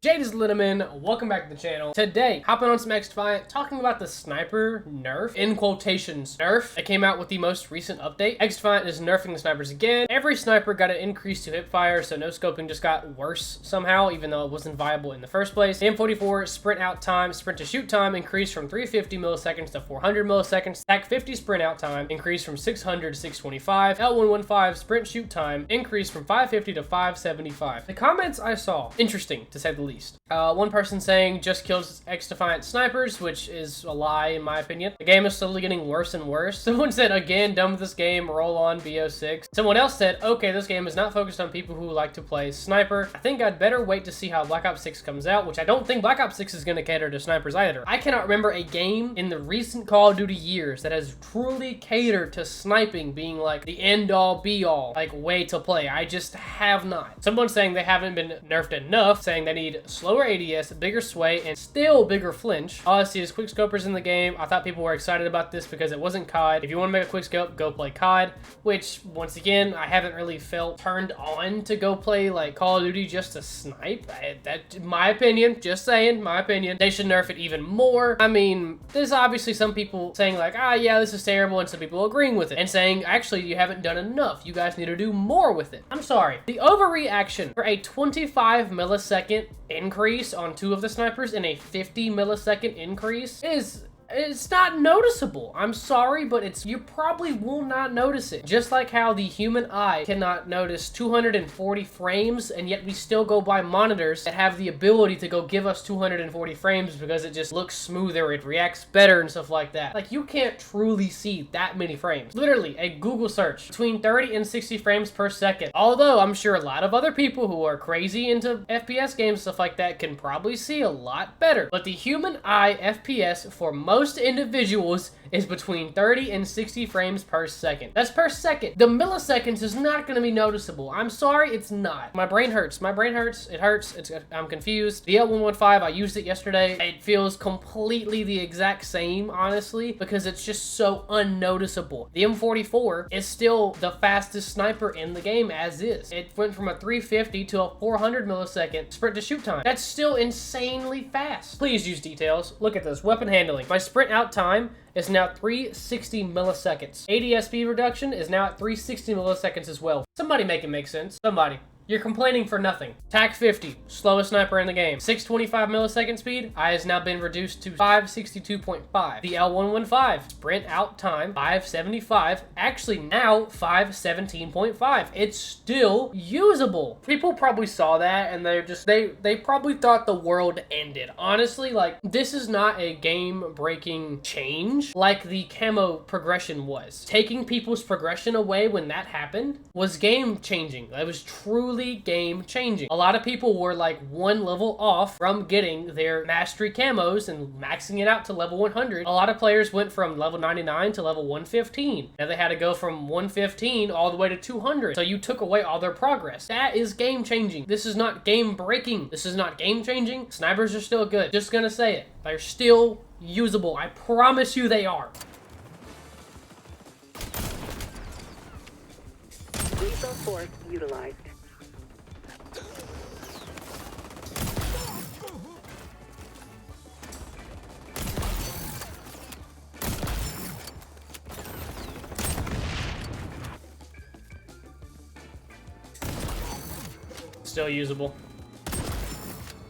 Jade Linneman, welcome back to the channel. Today, hopping on some XDefiant, talking about the sniper nerf, in quotations, nerf. It came out with the most recent update. XDefiant is nerfing the snipers again. Every sniper got an increase to hipfire, so no scoping just got worse somehow, even though it wasn't viable in the first place. The M44 sprint out time, sprint to shoot time increased from 350 milliseconds to 400 milliseconds. TAC 50 sprint out time increased from 600 to 625. L115 sprint shoot time increased from 550 to 575. The comments I saw, interesting to say the least. One person saying just kills XDefiant snipers, which is a lie in my opinion. The game is slowly getting worse and worse. Someone said, again, done with this game, roll on BO6. Someone else said, okay, this game is not focused on people who like to play sniper. I think I'd better wait to see how Black Ops 6 comes out, which I don't think Black Ops 6 is going to cater to snipers either. I cannot remember a game in the recent Call of Duty years that has truly catered to sniping being like the end-all be-all, like way to play. I just have not. Someone saying they haven't been nerfed enough, saying they need slower ADS, bigger sway, and still bigger flinch. All I see is quick scopers in the game. I thought people were excited about this because it wasn't COD. If you want to make a quick scope, go play COD, which once again, I haven't really felt turned on to go play like Call of Duty just to snipe. That, my opinion, just saying, my opinion. They should nerf it even more. I mean, there's obviously some people saying like, ah, yeah, this is terrible, and some people agreeing with it and saying, actually, you haven't done enough. You guys need to do more with it. I'm sorry. The overreaction for a 25 millisecond increase on two of the snipers and a 50 millisecond increase it's not noticeable. I'm sorry, but you probably will not notice it. Just like how the human eye cannot notice 240 frames, and yet we still go buy monitors that have the ability to go give us 240 frames because it just looks smoother, it reacts better and stuff like that. Like, you can't truly see that many frames. Literally, a Google search between 30 and 60 frames per second. Although, I'm sure a lot of other people who are crazy into FPS games, stuff like that, can probably see a lot better. But the human eye FPS for most individuals is between 30 and 60 frames per second. That's per second. The milliseconds is not going to be noticeable. I'm sorry, it's not. My brain hurts. My brain hurts. It hurts. I'm confused. The L115, I used it yesterday. It feels completely the exact same, honestly, because it's just so unnoticeable. The M44 is still the fastest sniper in the game as is. It went from a 350 to a 400 millisecond sprint to shoot time. That's still insanely fast. Please use details. Look at this. Weapon handling. My sprint out time is now 360 milliseconds. ADS speed reduction is now at 360 milliseconds as well. Somebody make it make sense. Somebody. You're complaining for nothing. TAC 50, slowest sniper in the game. 625 millisecond speed, has now been reduced to 562.5. The L115, sprint out time, 575, actually now 517.5. It's still usable. People probably saw that and they probably thought the world ended. Honestly, like, this is not a game-breaking change like the camo progression was. Taking people's progression away when that happened was game-changing. It was truly game changing. A lot of people were like one level off from getting their mastery camos and maxing it out to level 100. A lot of players went from level 99 to level 115. Now they had to go from 115 all the way to 200. So you took away all their progress. That is game changing. This is not game breaking. This is not game changing. Snipers are still good. Just gonna say it. They're still usable. I promise you they are. Lethal force utilized. Still usable.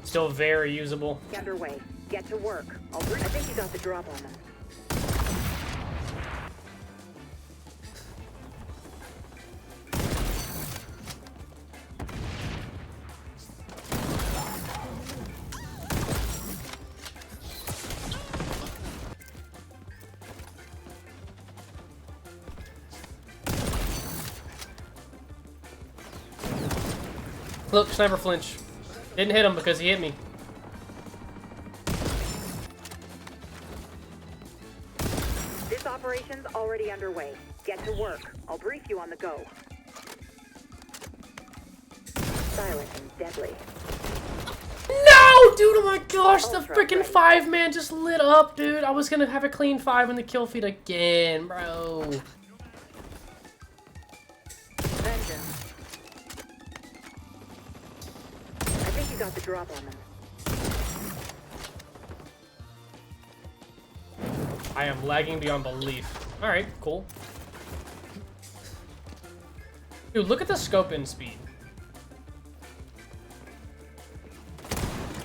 Still very usable. Underway. Get to work. I think you got the drop on them. Look, sniper flinch. Didn't hit him because he hit me. This operation's already underway. Get to work. I'll brief you on the go. Silent and deadly. No, dude, oh my gosh, the freaking 5-man just lit up, dude. I was gonna have a clean 5 in the kill feed again, bro. Vengeance. I think you got the drop on them. I am lagging beyond belief. All right, cool. Dude, look at the scope in speed.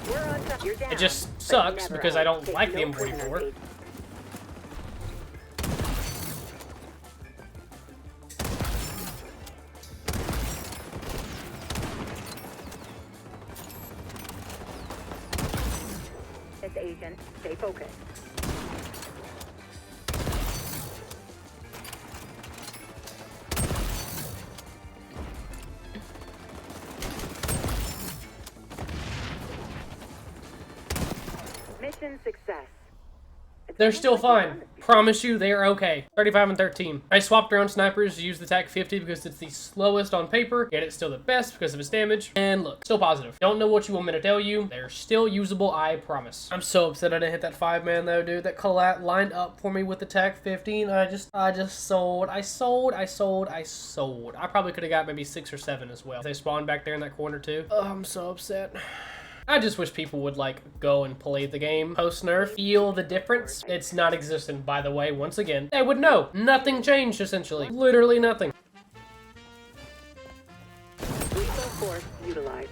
We're on top. You're down, It just but sucks never because out. I don't Take like the no prisoners, M44. Agent. It's Agent. Stay focused. Mission success. It's They're almost still like we've fine. done this before. Promise you, they are okay. 35 and 13. I swapped around snipers to use the TAC 50 because it's the slowest on paper, yet it's still the best because of its damage. And look, still positive. Don't know what you want me to tell you. They're still usable, I promise. I'm so upset I didn't hit that 5-man though, dude. That collat lined up for me with the TAC 15. I just sold. I sold. I probably could have got maybe 6 or 7 as well. They spawned back there in that corner too. Oh, I'm so upset. I just wish people would, like, go and play the game post-nerf, feel the difference. It's not existent, by the way, once again. They would know. Nothing changed, essentially. Literally nothing. Lethal force utilized.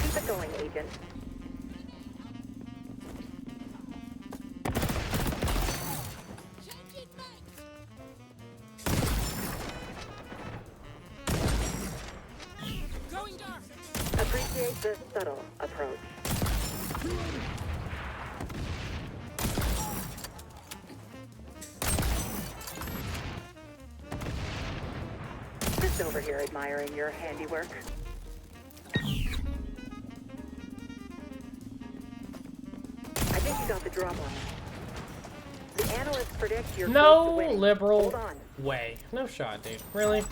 Keep it going, Agent. Appreciate the subtle approach. Just over here admiring your handiwork. I think you got the drop on it. The analysts predict you're close to No winning. liberal Hold on. way. No shot, dude. Really?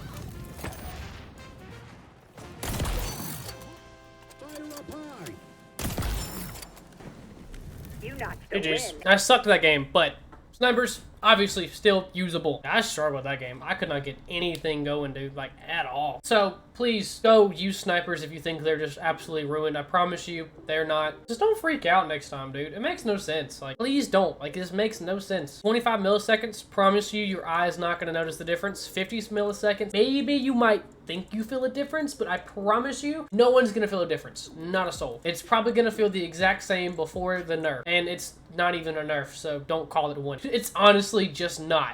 You notched a GG's. win. I sucked at that game, but snipers, obviously, still usable. I struggled with that game. I could not get anything going, dude, like, at all. So, please, go use snipers if you think they're just absolutely ruined. I promise you, they're not. Just don't freak out next time, dude. It makes no sense. Like, please don't. Like, this makes no sense. 25 milliseconds, promise you, your eye's not gonna notice the difference. 50 milliseconds, maybe you might think you feel a difference, but I promise you, no one's gonna feel a difference. Not a soul. It's probably gonna feel the exact same before the nerf, and it's not even a nerf, so don't call it one. It's honestly just not.